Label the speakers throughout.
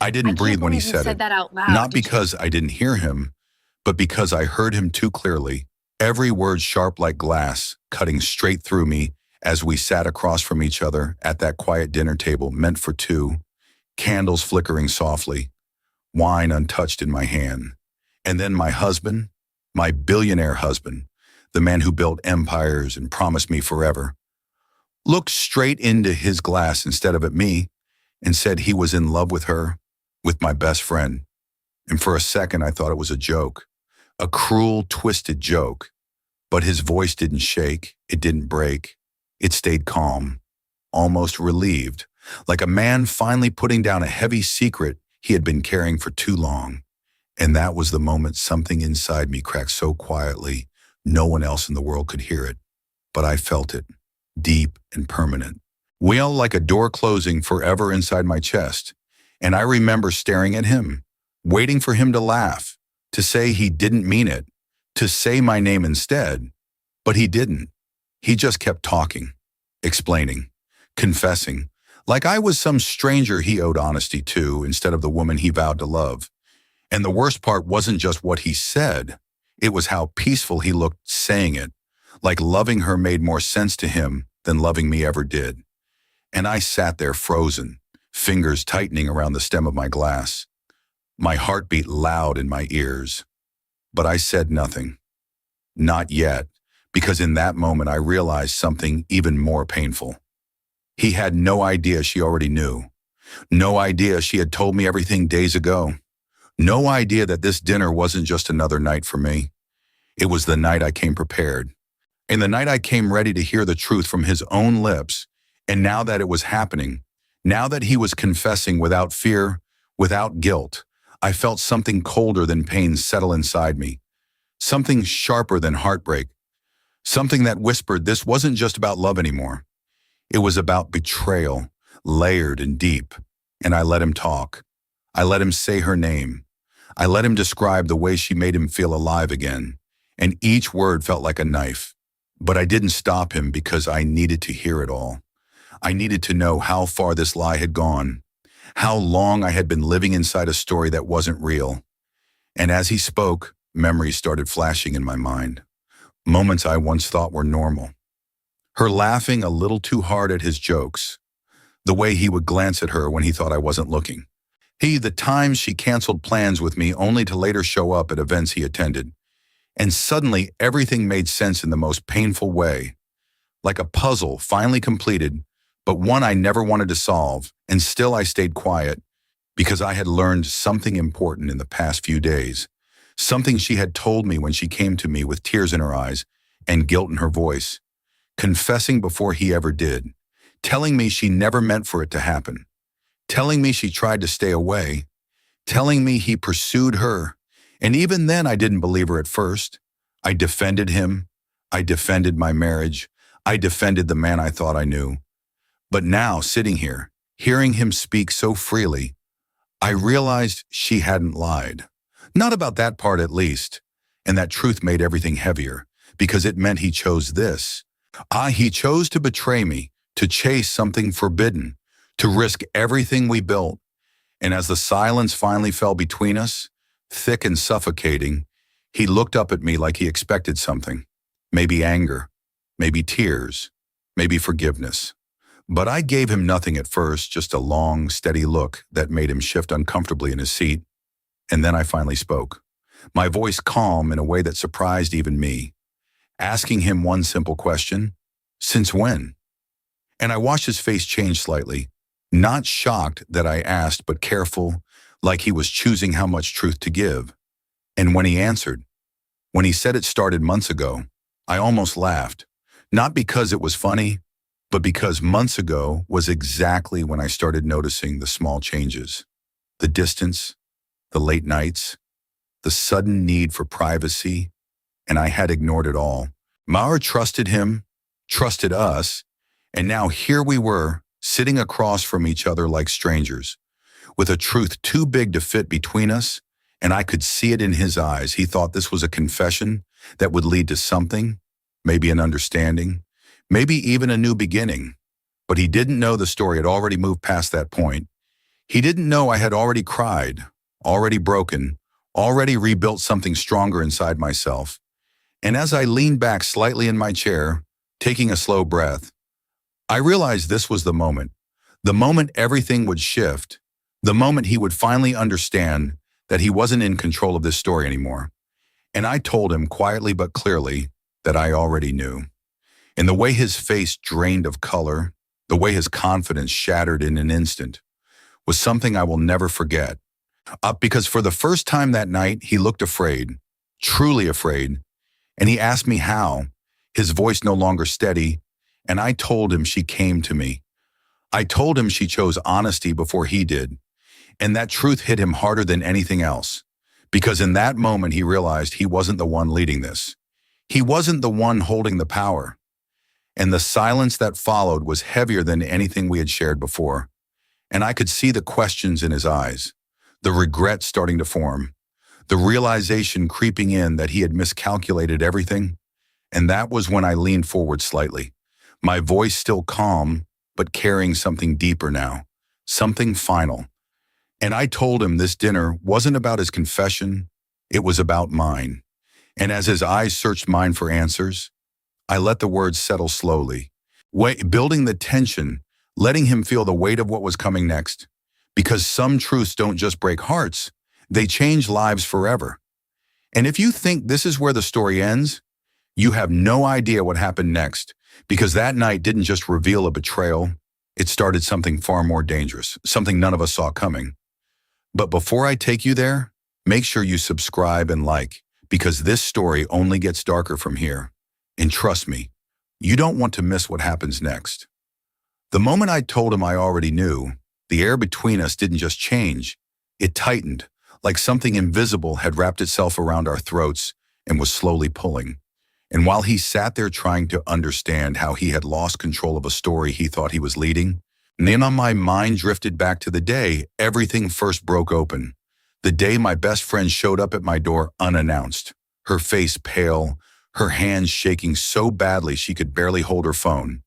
Speaker 1: I
Speaker 2: I
Speaker 1: didn't
Speaker 2: can't
Speaker 1: breathe when he
Speaker 2: believe you
Speaker 1: said
Speaker 2: said
Speaker 1: it,
Speaker 2: that out loud.
Speaker 1: not because I didn't hear him, but because I heard him too clearly. Every word sharp like glass, cutting straight through me as we sat across from each other at that quiet dinner table meant for two, candles flickering softly, wine untouched in my hand. And then my husband, my billionaire husband, the man who built empires and promised me forever, looked straight into his glass instead of at me and said he was in love with her, with my best friend. And for a second, I thought it was a joke, a cruel, twisted joke. But his voice didn't shake, it didn't break. It stayed calm, almost relieved, like a man finally putting down a heavy secret he had been carrying for too long. And that was the moment something inside me cracked so quietly, no one else in the world could hear it. But I felt it, deep and permanent. Well, like a door closing forever inside my chest. And I remember staring at him, waiting for him to laugh, to say he didn't mean it, to say my name instead. But he didn't. He just kept talking, explaining, confessing, like I was some stranger he owed honesty to instead of the woman he vowed to love. And the worst part wasn't just what he said, it was how peaceful he looked saying it, like loving her made more sense to him than loving me ever did. And I sat there frozen, fingers tightening around the stem of my glass, my heartbeat loud in my ears. But I said nothing. Not yet, because in that moment I realized something even more painful. He had no idea she already knew. No idea she had told me everything days ago. No idea that this dinner wasn't just another night for me. It was the night I came prepared. And the night I came ready to hear the truth from his own lips. And now that it was happening, now that he was confessing without fear, without guilt, I felt something colder than pain settle inside me. Something sharper than heartbreak. Something that whispered this wasn't just about love anymore. It was about betrayal, layered and deep. And I let him talk. I let him say her name. I let him describe the way she made him feel alive again. And each word felt like a knife. But I didn't stop him because I needed to hear it all. I needed to know how far this lie had gone, how long I had been living inside a story that wasn't real. And as he spoke, memories started flashing in my mind. Moments I once thought were normal. Her laughing a little too hard at his jokes. The way he would glance at her when he thought I wasn't looking. The times she canceled plans with me only to later show up at events he attended. And suddenly everything made sense in the most painful way. Like a puzzle finally completed, but one I never wanted to solve, and still I stayed quiet because I had learned something important in the past few days. Something she had told me when she came to me with tears in her eyes and guilt in her voice, confessing before he ever did, telling me she never meant for it to happen, telling me she tried to stay away, telling me he pursued her. And even then I didn't believe her at first. I defended him. I defended my marriage. I defended the man I thought I knew. But now, sitting here, hearing him speak so freely, I realized she hadn't lied. Not about that part at least. And that truth made everything heavier, because it meant he chose this. He chose to betray me, to chase something forbidden, to risk everything we built. And as the silence finally fell between us, thick and suffocating, he looked up at me like he expected something. Maybe anger, maybe tears, maybe forgiveness. But I gave him nothing at first, just a long, steady look that made him shift uncomfortably in his seat. And then I finally spoke, my voice calm in a way that surprised even me, asking him one simple question: since when? And I watched his face change slightly, not shocked that I asked, but careful, like he was choosing how much truth to give. And when he answered, when he said it started months ago, I almost laughed, not because it was funny, but because months ago was exactly when I started noticing the small changes, the distance, the late nights, the sudden need for privacy, and I had ignored it all. Maher trusted him, trusted us, and now here we were, sitting across from each other like strangers, with a truth too big to fit between us, and I could see it in his eyes. He thought this was a confession that would lead to something, maybe an understanding, maybe even a new beginning. But he didn't know the story had already moved past that point. He didn't know I had already cried, already broken, already rebuilt something stronger inside myself. And as I leaned back slightly in my chair, taking a slow breath, I realized this was the moment everything would shift, the moment he would finally understand that he wasn't in control of this story anymore. And I told him quietly but clearly that I already knew. And the way his face drained of color, the way his confidence shattered in an instant, was something I will never forget. Because for the first time that night, he looked afraid, truly afraid, and he asked me how, his voice no longer steady, and I told him she came to me. I told him she chose honesty before he did, and that truth hit him harder than anything else, because in that moment he realized he wasn't the one leading this. He wasn't the one holding the power, and the silence that followed was heavier than anything we had shared before, and I could see the questions in his eyes, the regret starting to form, the realization creeping in that he had miscalculated everything, and that was when I leaned forward slightly, my voice still calm, but carrying something deeper now, something final. And I told him this dinner wasn't about his confession, it was about mine. And as his eyes searched mine for answers, I let the words settle slowly, building the tension, letting him feel the weight of what was coming next. Because some truths don't just break hearts, they change lives forever. And if you think this is where the story ends, you have no idea what happened next, because that night didn't just reveal a betrayal, it started something far more dangerous, something none of us saw coming. But before I take you there, make sure you subscribe and like, because this story only gets darker from here. And trust me, you don't want to miss what happens next. The moment I told him I already knew, the air between us didn't just change, it tightened, like something invisible had wrapped itself around our throats and was slowly pulling. And while he sat there trying to understand how he had lost control of a story he thought he was leading, then on my mind drifted back to the day everything first broke open. The day my best friend showed up at my door unannounced, her face pale, her hands shaking so badly she could barely hold her phone.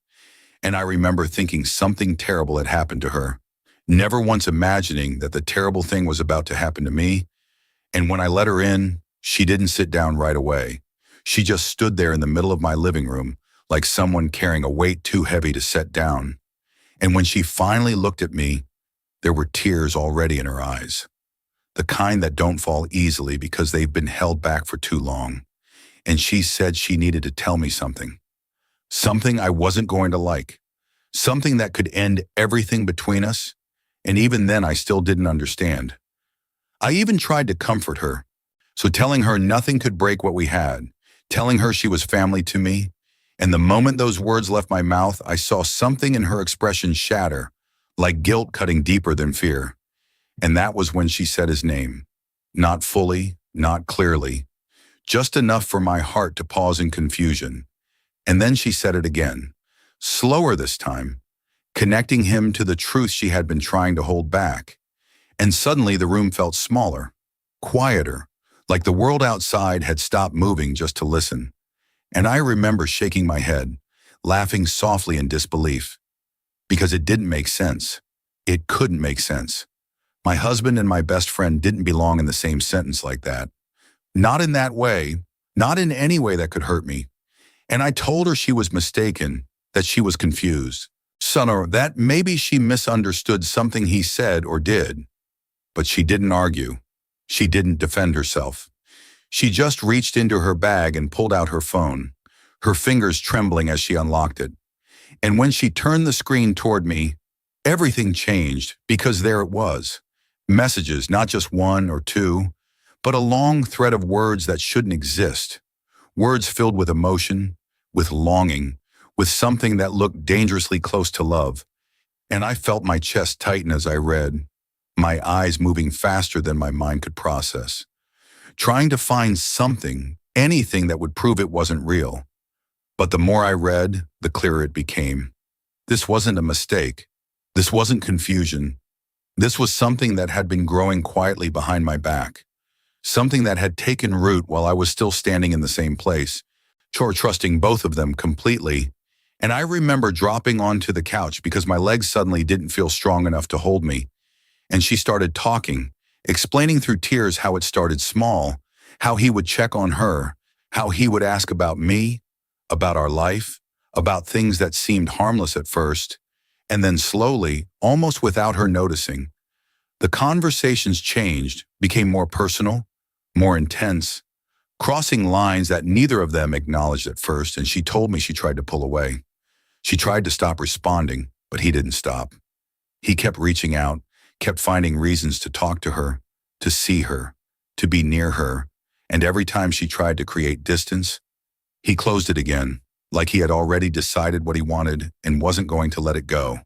Speaker 1: And I remember thinking something terrible had happened to her, never once imagining that the terrible thing was about to happen to me. And when I let her in, she didn't sit down right away. She just stood there in the middle of my living room, like someone carrying a weight too heavy to set down. And when she finally looked at me, there were tears already in her eyes, the kind that don't fall easily because they've been held back for too long. And she said she needed to tell me something. Something I wasn't going to like. Something that could end everything between us. And even then, I still didn't understand. I even tried to comfort her. So telling her nothing could break what we had, telling her she was family to me. And the moment those words left my mouth, I saw something in her expression shatter, like guilt cutting deeper than fear. And that was when she said his name. Not fully, not clearly, just enough for my heart to pause in confusion. And then she said it again, slower this time, connecting him to the truth she had been trying to hold back. And suddenly the room felt smaller, quieter, like the world outside had stopped moving just to listen. And I remember shaking my head, laughing softly in disbelief, because it didn't make sense. It couldn't make sense. My husband and my best friend didn't belong in the same sentence like that. Not in that way, not in any way that could hurt me. And I told her she was mistaken, that she was confused. That maybe she misunderstood something he said or did. But she didn't argue. She didn't defend herself. She just reached into her bag and pulled out her phone, her fingers trembling as she unlocked it. And when she turned the screen toward me, everything changed because there it was. Messages, not just one or two, but a long thread of words that shouldn't exist. Words filled with emotion, with longing, with something that looked dangerously close to love. And I felt my chest tighten as I read, my eyes moving faster than my mind could process, trying to find something, anything that would prove it wasn't real. But the more I read, the clearer it became. This wasn't a mistake. This wasn't confusion. This was something that had been growing quietly behind my back. Something that had taken root while I was still standing in the same place, trusting both of them completely. And I remember dropping onto the couch because my legs suddenly didn't feel strong enough to hold me. And she started talking, explaining through tears how it started small, how he would check on her, how he would ask about me, about our life, about things that seemed harmless at first, and then slowly, almost without her noticing, the conversations changed, became more personal, more intense, crossing lines that neither of them acknowledged at first, and she told me she tried to pull away. She tried to stop responding, but he didn't stop. He kept reaching out, kept finding reasons to talk to her, to see her, to be near her, and every time she tried to create distance, he closed it again, like he had already decided what he wanted and wasn't going to let it go.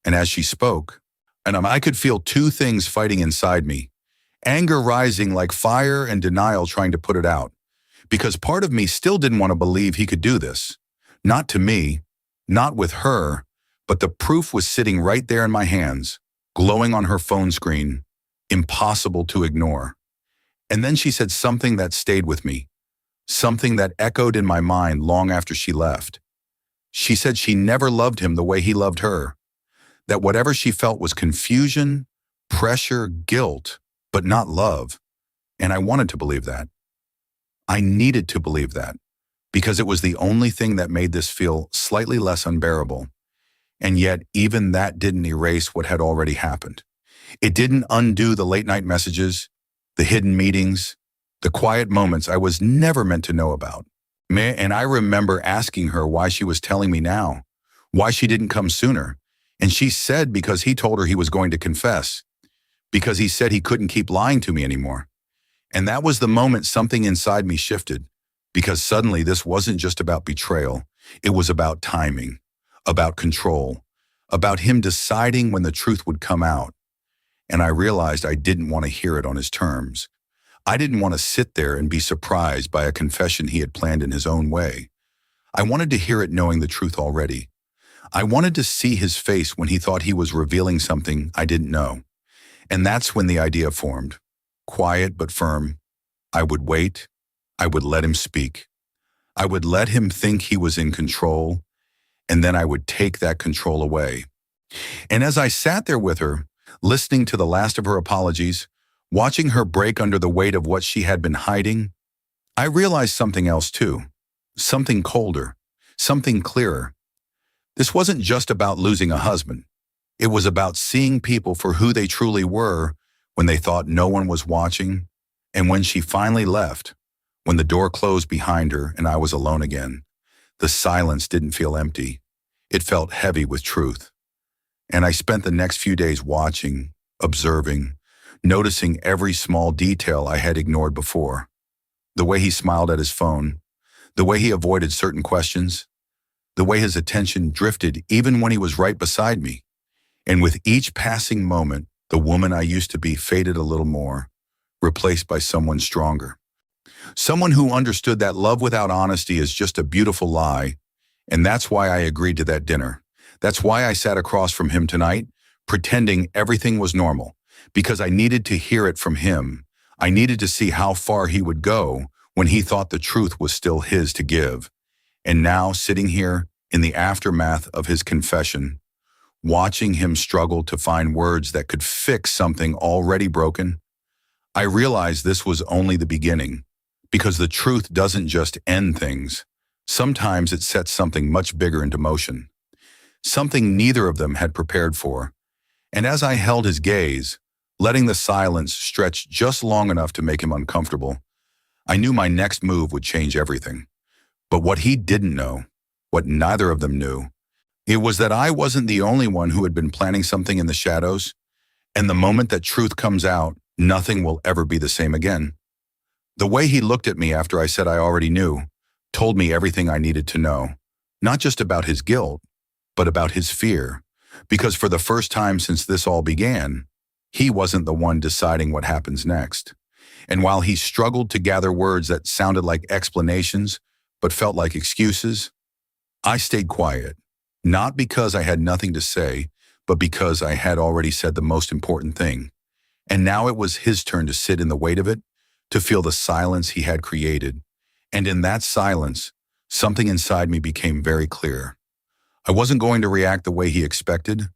Speaker 1: And as she spoke, I could feel two things fighting inside me, anger rising like fire and denial trying to put it out, because part of me still didn't want to believe he could do this. Not to me, not with her, but the proof was sitting right there in my hands, glowing on her phone screen, impossible to ignore. And then she said something that stayed with me, something that echoed in my mind long after she left. She said she never loved him the way he loved her, that whatever she felt was confusion, pressure, guilt, but not love. And I wanted to believe that. I needed to believe that, because it was the only thing that made this feel slightly less unbearable. And yet, even that didn't erase what had already happened. It didn't undo the late-night messages, the hidden meetings, the quiet moments I was never meant to know about. And I remember asking her why she was telling me now, why she didn't come sooner. And she said because he told her he was going to confess, because he said he couldn't keep lying to me anymore. And that was the moment something inside me shifted, because suddenly this wasn't just about betrayal. It was about timing, about control, about him deciding when the truth would come out. And I realized I didn't want to hear it on his terms. I didn't want to sit there and be surprised by a confession he had planned in his own way. I wanted to hear it knowing the truth already. I wanted to see his face when he thought he was revealing something I didn't know. And that's when the idea formed. Quiet but firm. I would wait. I would let him speak. I would let him think he was in control, and then I would take that control away. And as I sat there with her, listening to the last of her apologies, watching her break under the weight of what she had been hiding, I realized something else too. Something colder, something clearer. This wasn't just about losing a husband. It was about seeing people for who they truly were when they thought no one was watching, and when she finally left, when the door closed behind her and I was alone again, the silence didn't feel empty. It felt heavy with truth. And I spent the next few days watching, observing, noticing every small detail I had ignored before. The way he smiled at his phone, the way he avoided certain questions, the way his attention drifted even when he was right beside me. And with each passing moment, the woman I used to be faded a little more, replaced by someone stronger. Someone who understood that love without honesty is just a beautiful lie. And that's why I agreed to that dinner. That's why I sat across from him tonight, pretending everything was normal, because I needed to hear it from him. I needed to see how far he would go when he thought the truth was still his to give. And now, sitting here in the aftermath of his confession, watching him struggle to find words that could fix something already broken, I realized this was only the beginning, because the truth doesn't just end things. Sometimes it sets something much bigger into motion, something neither of them had prepared for. And as I held his gaze, letting the silence stretch just long enough to make him uncomfortable, I knew my next move would change everything. But what he didn't know, what neither of them knew, it was that I wasn't the only one who had been planning something in the shadows, and the moment that truth comes out, nothing will ever be the same again. The way he looked at me after I said I already knew told me everything I needed to know, not just about his guilt, but about his fear, because for the first time since this all began, he wasn't the one deciding what happens next. And while he struggled to gather words that sounded like explanations, but felt like excuses, I stayed quiet, not because I had nothing to say, but because I had already said the most important thing. And now it was his turn to sit in the weight of it, to feel the silence he had created. And in that silence, something inside me became very clear. I wasn't going to react the way he expected.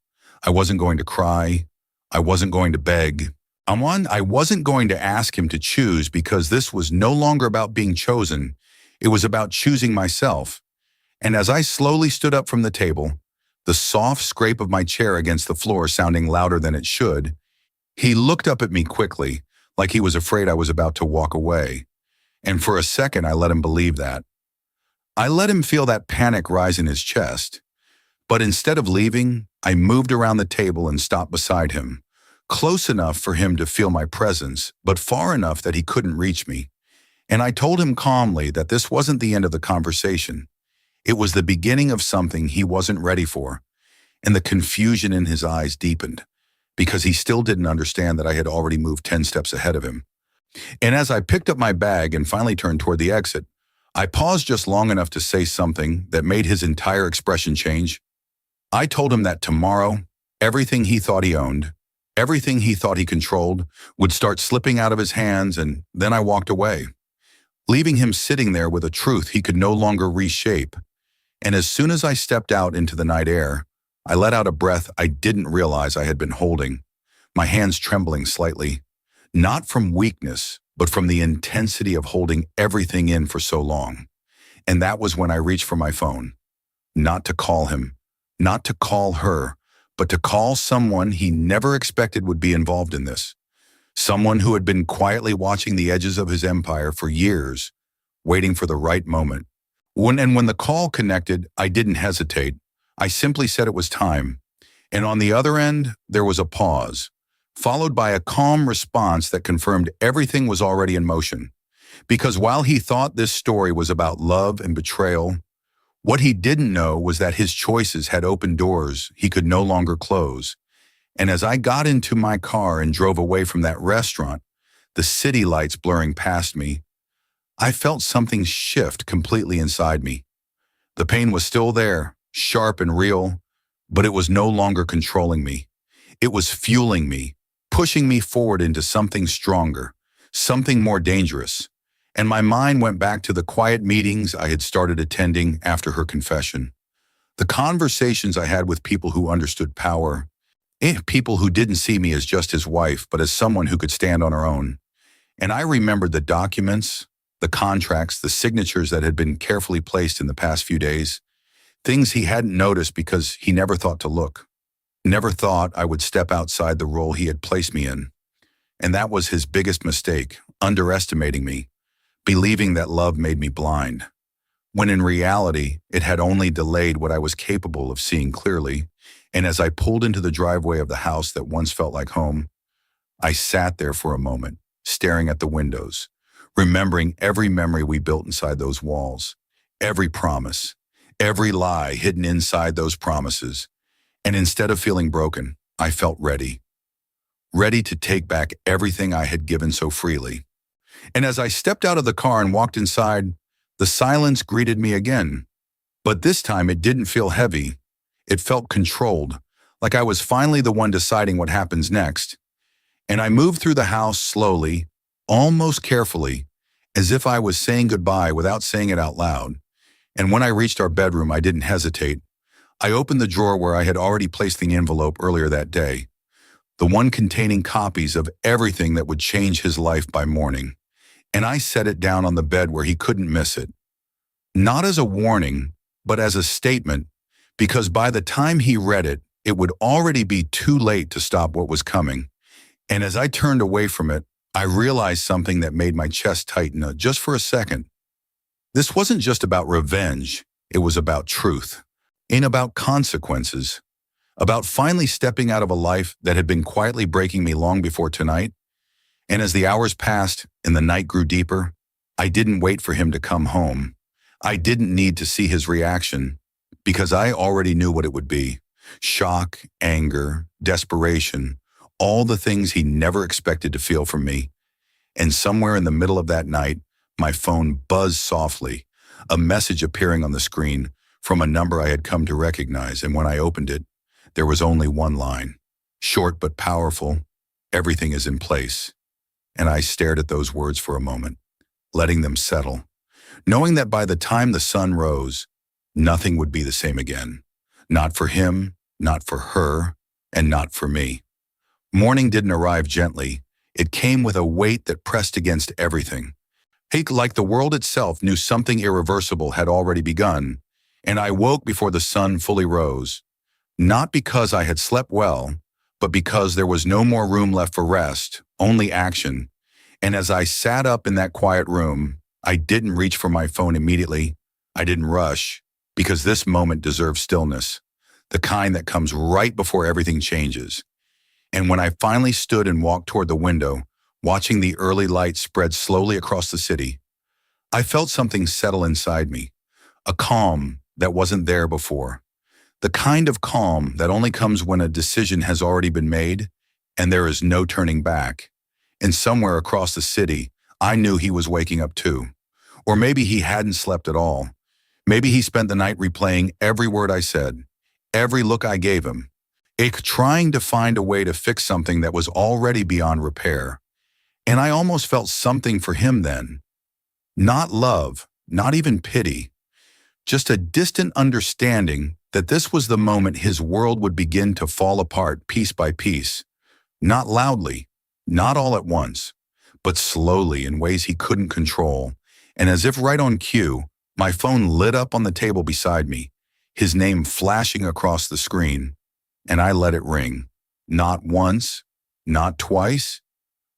Speaker 1: I wasn't going to cry, I wasn't going to beg. I wasn't going to ask him to choose because this was no longer about being chosen. It was about choosing myself. And as I slowly stood up from the table, the soft scrape of my chair against the floor sounding louder than it should, he looked up at me quickly, like he was afraid I was about to walk away. And for a second, I let him believe that. I let him feel that panic rise in his chest. But instead of leaving, I moved around the table and stopped beside him, close enough for him to feel my presence, but far enough that he couldn't reach me. And I told him calmly that this wasn't the end of the conversation. It was the beginning of something he wasn't ready for, and the confusion in his eyes deepened, because he still didn't understand that I had already moved 10 steps ahead of him. And as I picked up my bag and finally turned toward the exit, I paused just long enough to say something that made his entire expression change. I told him that tomorrow, everything he thought he owned, everything he thought he controlled, would start slipping out of his hands, and then I walked away, leaving him sitting there with a truth he could no longer reshape. And as soon as I stepped out into the night air, I let out a breath I didn't realize I had been holding, my hands trembling slightly, not from weakness, but from the intensity of holding everything in for so long. And that was when I reached for my phone, not to call him, not to call her, but to call someone he never expected would be involved in this. Someone who had been quietly watching the edges of his empire for years, waiting for the right moment. When the call connected, I didn't hesitate. I simply said it was time. And on the other end, there was a pause, followed by a calm response that confirmed everything was already in motion. Because while he thought this story was about love and betrayal, what he didn't know was that his choices had opened doors he could no longer close. And as I got into my car and drove away from that restaurant, the city lights blurring past me, I felt something shift completely inside me. The pain was still there, sharp and real, but it was no longer controlling me. It was fueling me, pushing me forward into something stronger, something more dangerous. And my mind went back to the quiet meetings I had started attending after her confession. The conversations I had with people who understood power, people who didn't see me as just his wife, but as someone who could stand on her own. And I remembered the documents, the contracts, the signatures that had been carefully placed in the past few days, things he hadn't noticed because he never thought to look, never thought I would step outside the role he had placed me in. And that was his biggest mistake, underestimating me, believing that love made me blind, when in reality, it had only delayed what I was capable of seeing clearly. And as I pulled into the driveway of the house that once felt like home, I sat there for a moment, staring at the windows, remembering every memory we built inside those walls, every promise, every lie hidden inside those promises. And instead of feeling broken, I felt ready to take back everything I had given so freely. And as I stepped out of the car and walked inside, the silence greeted me again. But this time it didn't feel heavy. It felt controlled, like I was finally the one deciding what happens next. And I moved through the house slowly, almost carefully, as if I was saying goodbye without saying it out loud. And when I reached our bedroom, I didn't hesitate. I opened the drawer where I had already placed the envelope earlier that day, the one containing copies of everything that would change his life by morning. And I set it down on the bed where he couldn't miss it. Not as a warning, but as a statement, because by the time he read it, it would already be too late to stop what was coming. And as I turned away from it, I realized something that made my chest tighten just for a second. This wasn't just about revenge, it was about truth, and about consequences, about finally stepping out of a life that had been quietly breaking me long before tonight. And as the hours passed and the night grew deeper, I didn't wait for him to come home. I didn't need to see his reaction, because I already knew what it would be. Shock, anger, desperation, all the things he never expected to feel from me. And somewhere in the middle of that night, my phone buzzed softly, a message appearing on the screen from a number I had come to recognize. And when I opened it, there was only one line, short but powerful: "Everything is in place." And I stared at those words for a moment, letting them settle, knowing that by the time the sun rose, nothing would be the same again. Not for him, not for her, and not for me. Morning didn't arrive gently. It came with a weight that pressed against everything. Like the world itself knew something irreversible had already begun, and I woke before the sun fully rose. Not because I had slept well, but because there was no more room left for rest, only action. And as I sat up in that quiet room, I didn't reach for my phone immediately. I didn't rush, because this moment deserves stillness, the kind that comes right before everything changes. And when I finally stood and walked toward the window, watching the early light spread slowly across the city, I felt something settle inside me, a calm that wasn't there before. The kind of calm that only comes when a decision has already been made and there is no turning back. And somewhere across the city, I knew he was waking up too. Or maybe he hadn't slept at all. Maybe he spent the night replaying every word I said, every look I gave him, trying to find a way to fix something that was already beyond repair. And I almost felt something for him then. Not love, not even pity, just a distant understanding that this was the moment his world would begin to fall apart piece by piece. Not loudly, not all at once, but slowly in ways he couldn't control. And as if right on cue, my phone lit up on the table beside me, his name flashing across the screen, and I let it ring. Not once, not twice,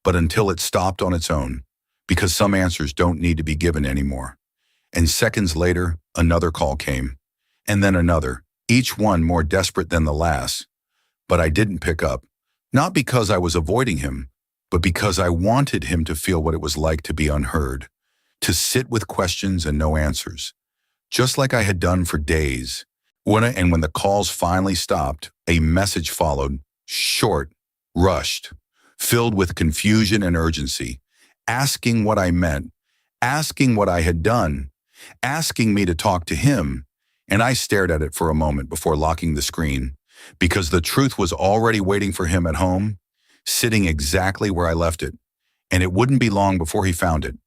Speaker 1: but until it stopped on its own, because some answers don't need to be given anymore. And seconds later, another call came, and then another, each one more desperate than the last. But I didn't pick up, not because I was avoiding him, but because I wanted him to feel what it was like to be unheard, to sit with questions and no answers, just like I had done for days. When the calls finally stopped, a message followed, short, rushed, filled with confusion and urgency, asking what I meant, asking what I had done, asking me to talk to him. And I stared at it for a moment before locking the screen, because the truth was already waiting for him at home, sitting exactly where I left it, and it wouldn't be long before he found it.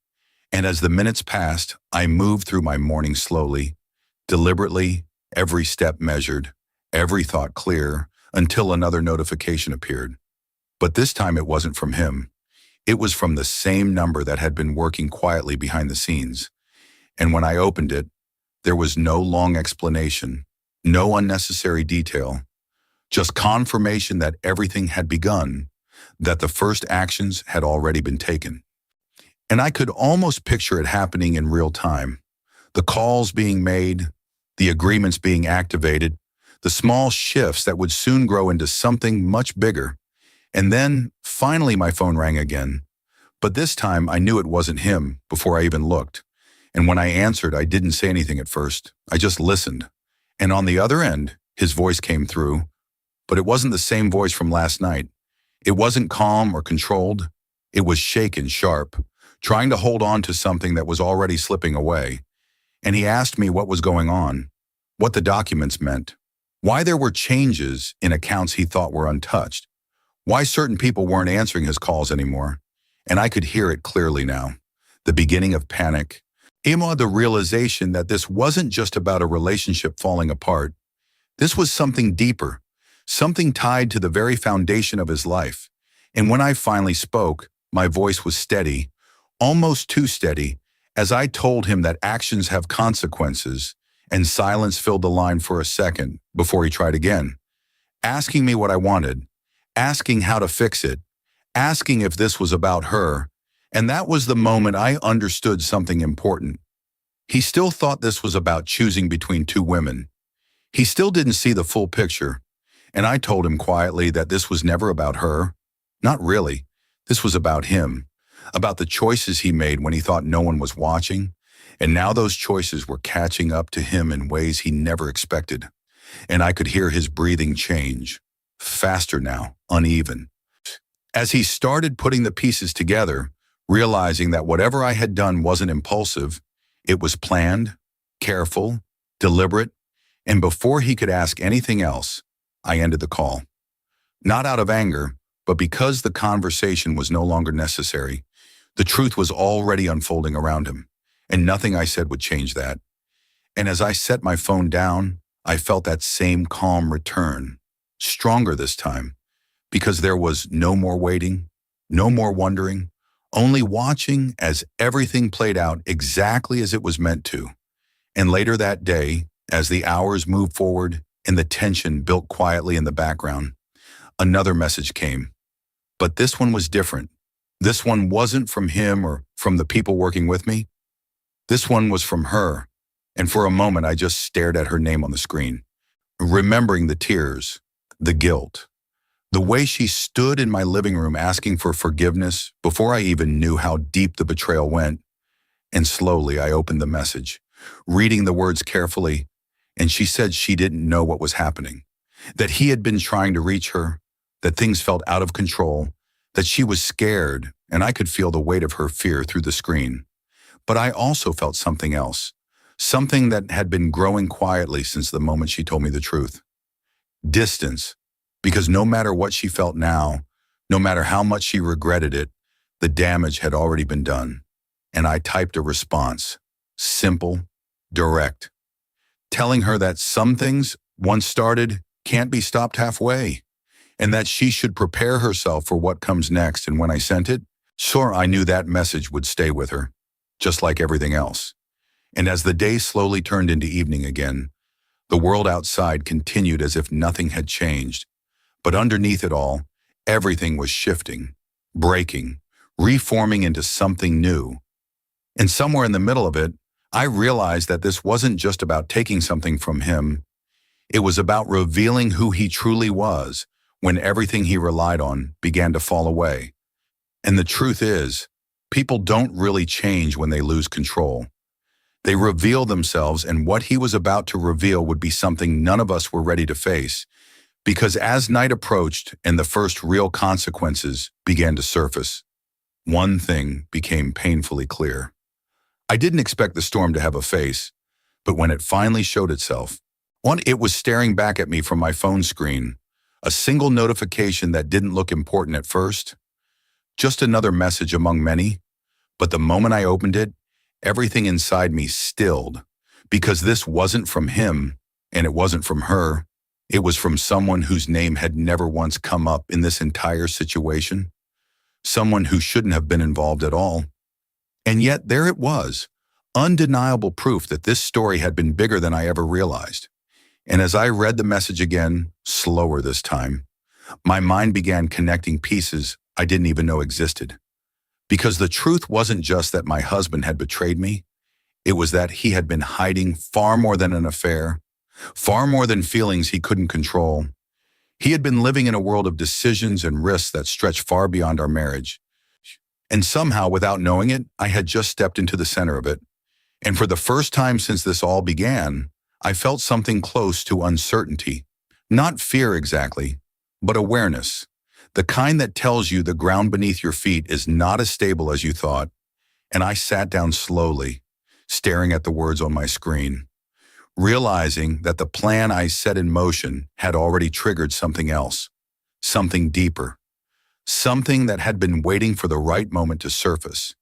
Speaker 1: And as the minutes passed, I moved through my morning slowly, deliberately, every step measured, every thought clear, until another notification appeared. But this time it wasn't from him. It was from the same number that had been working quietly behind the scenes. And when I opened it, there was no long explanation, no unnecessary detail, just confirmation that everything had begun, that the first actions had already been taken. And I could almost picture it happening in real time. The calls being made, the agreements being activated, the small shifts that would soon grow into something much bigger. And then, finally, my phone rang again. But this time, I knew it wasn't him before I even looked. And when I answered, I didn't say anything at first. I just listened. And on the other end, his voice came through. But it wasn't the same voice from last night. It wasn't calm or controlled. It was shaken, sharp, trying to hold on to something that was already slipping away. And he asked me what was going on, what the documents meant, why there were changes in accounts he thought were untouched, why certain people weren't answering his calls anymore. And I could hear it clearly now, the beginning of panic. The realization that this wasn't just about a relationship falling apart. This was something deeper, something tied to the very foundation of his life. And when I finally spoke, my voice was steady, almost too steady, as I told him that actions have consequences, and silence filled the line for a second before he tried again, asking me what I wanted, asking how to fix it, asking if this was about her. And that was the moment I understood something important. He still thought this was about choosing between two women. He still didn't see the full picture. And I told him quietly that this was never about her. Not really. This was about him, about the choices he made when he thought no one was watching. And now those choices were catching up to him in ways he never expected. And I could hear his breathing change, faster now, uneven. As he started putting the pieces together, realizing that whatever I had done wasn't impulsive, it was planned, careful, deliberate, and before he could ask anything else, I ended the call. Not out of anger, but because the conversation was no longer necessary. The truth was already unfolding around him, and nothing I said would change that. And as I set my phone down, I felt that same calm return, stronger this time, because there was no more waiting, no more wondering, only watching as everything played out exactly as it was meant to. And later that day, as the hours moved forward and the tension built quietly in the background, another message came. But this one was different. This one wasn't from him or from the people working with me. This one was from her. And for a moment, I just stared at her name on the screen, remembering the tears, the guilt, the way she stood in my living room asking for forgiveness before I even knew how deep the betrayal went. And slowly I opened the message, reading the words carefully, and she said she didn't know what was happening, that he had been trying to reach her, that things felt out of control, that she was scared, and I could feel the weight of her fear through the screen. But I also felt something else, something that had been growing quietly since the moment she told me the truth. Distance, because no matter what she felt now, no matter how much she regretted it, the damage had already been done. And I typed a response, simple, direct, telling her that some things, once started, can't be stopped halfway, and that she should prepare herself for what comes next. And when I sent it, sure, I knew that message would stay with her, just like everything else. And as the day slowly turned into evening again, the world outside continued as if nothing had changed. But underneath it all, everything was shifting, breaking, reforming into something new. And somewhere in the middle of it, I realized that this wasn't just about taking something from him. It was about revealing who he truly was when everything he relied on began to fall away. And the truth is, people don't really change when they lose control. They reveal themselves, and what he was about to reveal would be something none of us were ready to face. Because as night approached and the first real consequences began to surface, one thing became painfully clear. I didn't expect the storm to have a face, but when it finally showed itself, it was staring back at me from my phone screen, a single notification that didn't look important at first, just another message among many. But the moment I opened it, everything inside me stilled, because this wasn't from him, and it wasn't from her. It was from someone whose name had never once come up in this entire situation, someone who shouldn't have been involved at all. And yet there it was, undeniable proof that this story had been bigger than I ever realized. And as I read the message again, slower this time, my mind began connecting pieces I didn't even know existed. Because the truth wasn't just that my husband had betrayed me, it was that he had been hiding far more than an affair, far more than feelings he couldn't control. He had been living in a world of decisions and risks that stretched far beyond our marriage. And somehow, without knowing it, I had just stepped into the center of it. And for the first time since this all began, I felt something close to uncertainty. Not fear exactly, but awareness. The kind that tells you the ground beneath your feet is not as stable as you thought. And I sat down slowly, staring at the words on my screen, realizing that the plan I set in motion had already triggered something else, something deeper, something that had been waiting for the right moment to surface.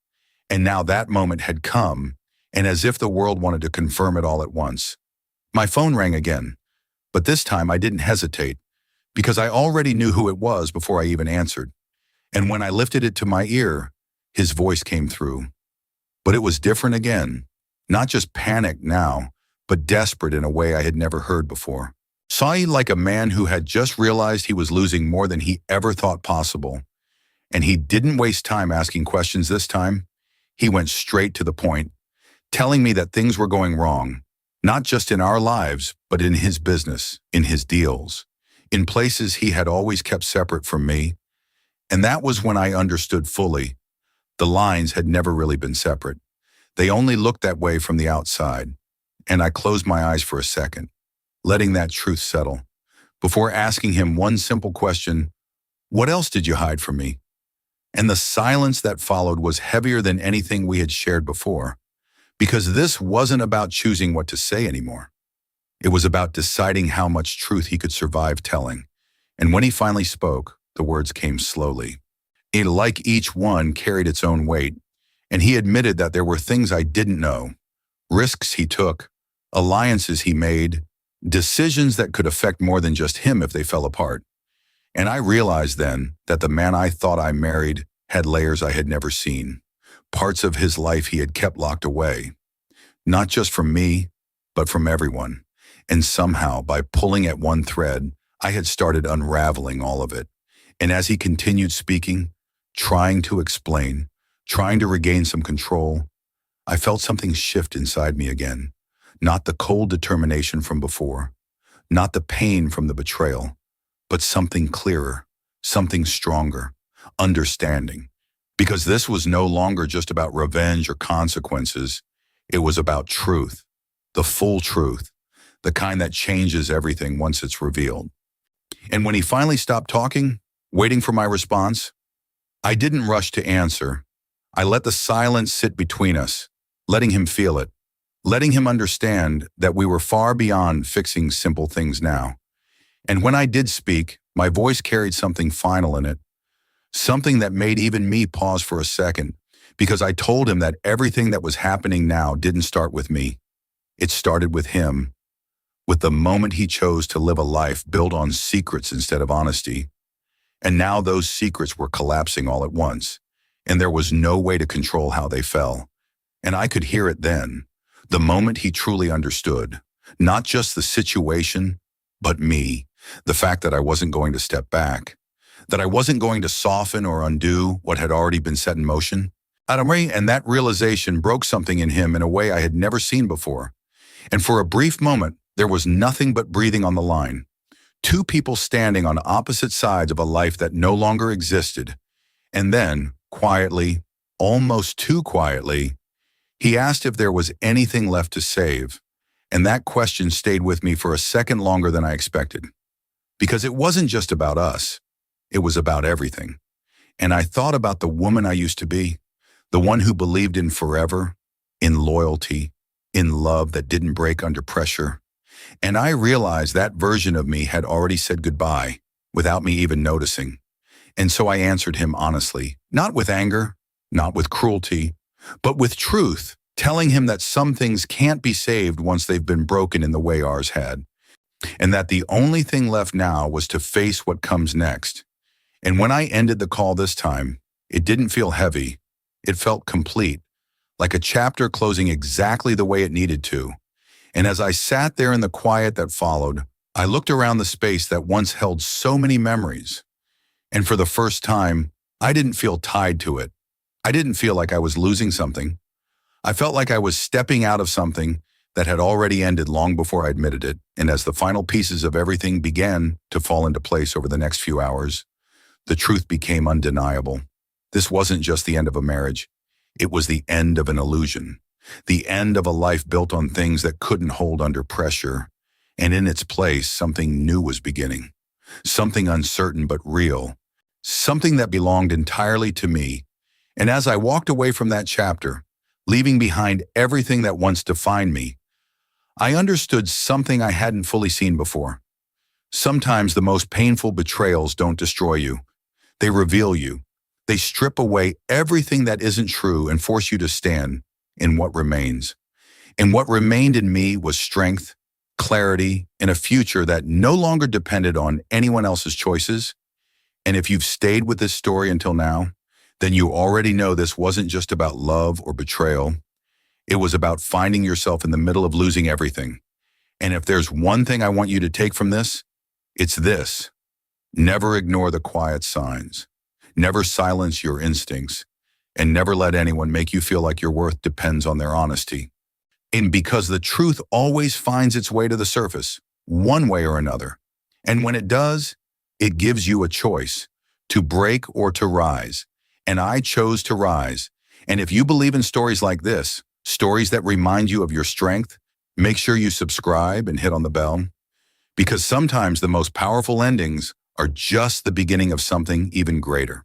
Speaker 1: And now that moment had come, and as if the world wanted to confirm it all at once. My phone rang again, but this time I didn't hesitate, because I already knew who it was before I even answered. And when I lifted it to my ear, his voice came through. But it was different again, not just panicked now, but desperate in a way I had never heard before. Saw he like a man who had just realized he was losing more than he ever thought possible. And he didn't waste time asking questions this time. He went straight to the point, telling me that things were going wrong, not just in our lives, but in his business, in his deals, in places he had always kept separate from me. And that was when I understood fully. The lines had never really been separate. They only looked that way from the outside. And I closed my eyes for a second, letting that truth settle, before asking him one simple question: what else did you hide from me? And the silence that followed was heavier than anything we had shared before, because this wasn't about choosing what to say anymore. It was about deciding how much truth he could survive telling. And when he finally spoke, the words came slowly. It, like each one, carried its own weight, and he admitted that there were things I didn't know, risks he took, alliances he made, decisions that could affect more than just him if they fell apart. And I realized then that the man I thought I married had layers I had never seen, parts of his life he had kept locked away, not just from me, but from everyone. And somehow, by pulling at one thread, I had started unraveling all of it. And as he continued speaking, trying to explain, trying to regain some control, I felt something shift inside me again. Not the cold determination from before, not the pain from the betrayal, but something clearer, something stronger, understanding. Because this was no longer just about revenge or consequences, it was about truth, the full truth, the kind that changes everything once it's revealed. And when he finally stopped talking, waiting for my response, I didn't rush to answer. I let the silence sit between us, letting him feel it, letting him understand that we were far beyond fixing simple things now. And when I did speak, my voice carried something final in it, something that made even me pause for a second, because I told him that everything that was happening now didn't start with me. It started with him, with the moment he chose to live a life built on secrets instead of honesty. And now those secrets were collapsing all at once, and there was no way to control how they fell. And I could hear it then, the moment he truly understood, not just the situation, but me, the fact that I wasn't going to step back, that I wasn't going to soften or undo what had already been set in motion. And that realization broke something in him in a way I had never seen before. And for a brief moment, there was nothing but breathing on the line. Two people standing on opposite sides of a life that no longer existed. And then, quietly, almost too quietly, he asked if there was anything left to save. And that question stayed with me for a second longer than I expected. Because it wasn't just about us. It was about everything. And I thought about the woman I used to be, the one who believed in forever, in loyalty, in love that didn't break under pressure. And I realized that version of me had already said goodbye without me even noticing. And so I answered him honestly, not with anger, not with cruelty, but with truth, telling him that some things can't be saved once they've been broken in the way ours had, and that the only thing left now was to face what comes next. And when I ended the call this time, it didn't feel heavy. It felt complete, like a chapter closing exactly the way it needed to. And as I sat there in the quiet that followed, I looked around the space that once held so many memories. And for the first time, I didn't feel tied to it. I didn't feel like I was losing something. I felt like I was stepping out of something that had already ended long before I admitted it. And as the final pieces of everything began to fall into place over the next few hours, the truth became undeniable. This wasn't just the end of a marriage. It was the end of an illusion. The end of a life built on things that couldn't hold under pressure. And in its place, something new was beginning. Something uncertain but real. Something that belonged entirely to me. And as I walked away from that chapter, leaving behind everything that once defined me, I understood something I hadn't fully seen before. Sometimes the most painful betrayals don't destroy you. They reveal you. They strip away everything that isn't true and force you to stand in what remains. And what remained in me was strength, clarity, and a future that no longer depended on anyone else's choices. And if you've stayed with this story until now, then you already know this wasn't just about love or betrayal. It was about finding yourself in the middle of losing everything. And if there's one thing I want you to take from this, it's this. Never ignore the quiet signs. Never silence your instincts. And never let anyone make you feel like your worth depends on their honesty. And because the truth always finds its way to the surface, one way or another. And when it does, it gives you a choice to break or to rise. And I chose to rise. And if you believe in stories like this, stories that remind you of your strength, make sure you subscribe and hit on the bell. Because sometimes the most powerful endings are just the beginning of something even greater.